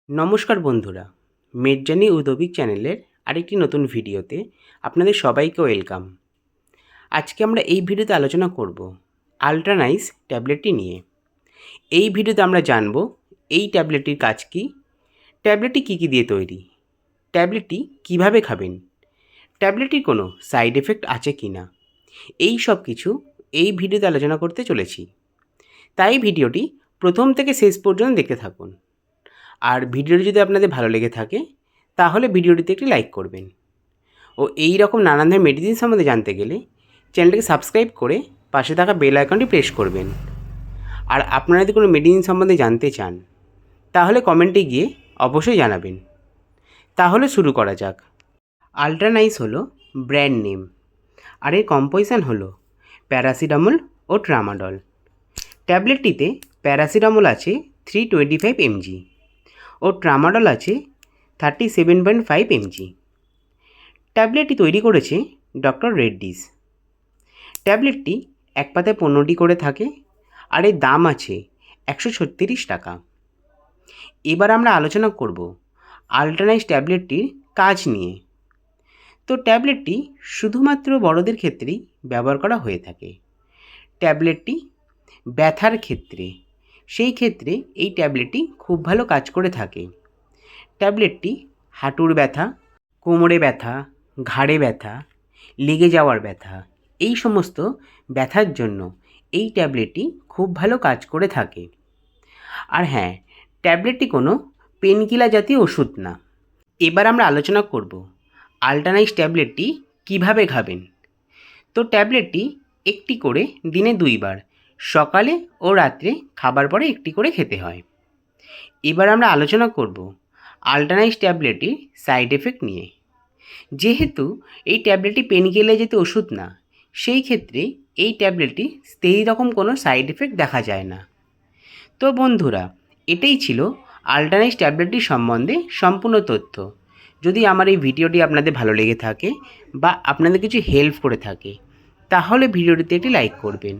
নমস্কার বন্ধুরা, মেডজানি উদ্যোগিক চ্যানেলের আরেকটি নতুন ভিডিওতে আপনাদের সবাইকে ওয়েলকাম। আজকে আমরা এই ভিডিওতে আলোচনা করব আল্ট্রানাইস ট্যাবলেটটি নিয়ে। এই ভিডিওতে আমরা জানব এই ট্যাবলেটটির কাজ কী, ট্যাবলেটটি কী কী দিয়ে তৈরি, ট্যাবলেটটি কিভাবে খাবেন, ট্যাবলেটটির কোনো সাইড এফেক্ট আছে কি না, এই সব কিছু এই ভিডিওতে আলোচনা করতে চলেছি। তাই ভিডিওটি প্রথম থেকে শেষ পর্যন্ত দেখতে থাকুন। আর ভিডিওটি যদি আপনাদের ভালো লেগে থাকে তাহলে ভিডিওটিতে একটি লাইক করবেন ও এই রকম নানান ধরনের মেডিসিন সম্বন্ধে জানতে গেলে চ্যানেলটিকে সাবস্ক্রাইব করে পাশে থাকা বেল আইকনটি প্রেস করবেন। আর আপনারা যদি কোনো মেডিসিন সম্বন্ধে জানতে চান তাহলে কমেন্টে গিয়ে অবশ্যই জানাবেন। তাহলে শুরু করা যাক। আল্ট্রানাইস হলো ব্র্যান্ড নেম, আর এর কম্পোজিশন হলো প্যারাসিটামল ও ট্রামাডল। ট্যাবলেটটিতে প্যারাসিটামল আছে 325 mg ও ট্রামাডল আছে 37.5 mg। ট্যাবলেটটি তৈরি করেছে ডক্টর রেড্ডিস। ট্যাবলেটটি এক পাতায় 15টি করে থাকে আর এর দাম আছে 136 টাকা। এবার আমরা আলোচনা করব আল্ট্রানাইস ট্যাবলেটটির কাজ নিয়ে। তো ট্যাবলেটটি শুধুমাত্র বড়দের ক্ষেত্রেই ব্যবহার করা হয়ে থাকে। ট্যাবলেটটি ব্যথার ক্ষেত্রে, সেই ক্ষেত্রে এই ট্যাবলেটটি খুব ভালো কাজ করে থাকে। ট্যাবলেটটি হাঁটুর ব্যথা, কোমরে ব্যথা, ঘাড়ে ব্যথা, লেগে যাওয়ার ব্যথা, এই সমস্ত ব্যথার জন্য এই ট্যাবলেটটি খুব ভালো কাজ করে থাকে। আর হ্যাঁ, ট্যাবলেটটি কোনো পেনকিলার জাতীয় ওষুধ না। এবার আমরা আলোচনা করব আল্ট্রানাইস ট্যাবলেটটি কিভাবে খাবেন। তো ট্যাবলেটটি একটি করে দিনে 2 বার, সকালে ও রাত্রে খাবার পরে একটি করে খেতে হয়। এবার আমরা আলোচনা করব আল্ট্রানাইস ট্যাবলেটটির সাইড এফেক্ট নিয়ে। যেহেতু এই ট্যাবলেটটি পেনকিলার জাতীয় ওষুধ না, সেই ক্ষেত্রে এই ট্যাবলেটটি সেই রকম কোনো সাইড এফেক্ট দেখা যায় না। তো বন্ধুরা, এটাই ছিল আল্ট্রানাইস ট্যাবলেটটি সম্বন্ধে সম্পূর্ণ তথ্য। যদি আমার এই ভিডিওটি আপনাদের ভালো লেগে থাকে বা আপনাদের কিছু হেল্প করে থাকে তাহলে ভিডিওটিতে একটি লাইক করবেন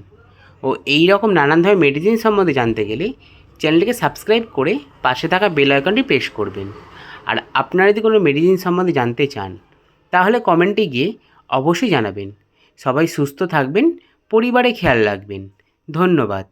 ও এই রকম নানান ধরনের মেডিসিন সম্বন্ধে জানতে গেলে চ্যানেলটিকে সাবস্ক্রাইব করে পাশে থাকা বেল আইকনটি প্রেস করবেন। আর আপনারা যদি কোনো মেডিসিন সম্বন্ধে জানতে চান তাহলে কমেন্টে গিয়ে অবশ্যই জানাবেন। সবাই সুস্থ থাকবেন, পরিবারে খেয়াল রাখবেন। ধন্যবাদ।